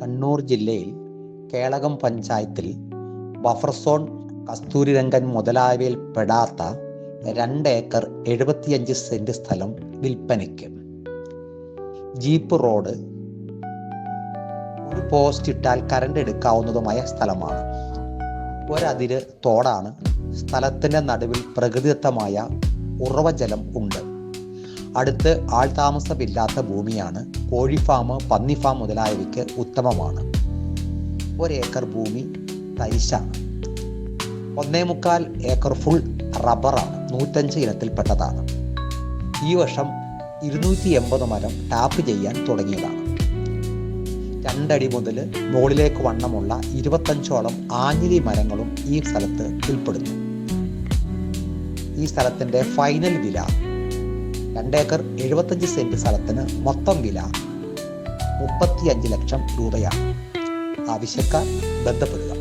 കണ്ണൂർ ജില്ലയിൽ കേളകം പഞ്ചായത്തിൽ buffer zone, Kasturirangan മുതലായവയിൽ പെടാത്ത 2 ഏക്കർ 75 സെന്റ് സ്ഥലം വിൽപ്പനയ്ക്ക്. ജീപ്പ് റോഡ്, ഒരു പോസ്റ്റ് ഇട്ടാൽ കറണ്ട് എടുക്കാവുന്നതുമായ സ്ഥലമാണ്. ഒരതിര് തോടാണ്. സ്ഥലത്തിന്റെ നടുവിൽ പ്രകൃതിദത്തമായ ഉറവജലം ഉണ്ട്. അടുത്ത് ആൾതാമസമില്ലാത്ത ഭൂമിയാണ്. കോഴി ഫാം, പന്നി ഫാം മുതലായവയ്ക്ക് ഉത്തമമാണ്. 1 ഏക്കർ ഭൂമി തരിശാണ്. 1.25 ഏക്കർ ഫുൾ റബ്ബറാണ്. 105 ഇനത്തിൽപ്പെട്ടതാണ്. ഈ വർഷം 280 മരം ടാപ്പ് ചെയ്യാൻ തുടങ്ങിയതാണ്. 2 അടി മുതൽ മുകളിലേക്ക് വണ്ണമുള്ള 25ഓളം ആഞ്ഞിലി മരങ്ങളും ഈ സ്ഥലത്ത് ഉൾപ്പെടുന്നു. ഈ സ്ഥലത്തിന്റെ ഫൈനൽ വില 2 ഏക്കർ 75 സെന്റ് സ്ഥലത്തിന് മൊത്തം വില 35 ലക്ഷം രൂപയാണ്. ആവശ്യക്കാർ ബന്ധപ്പെടുക.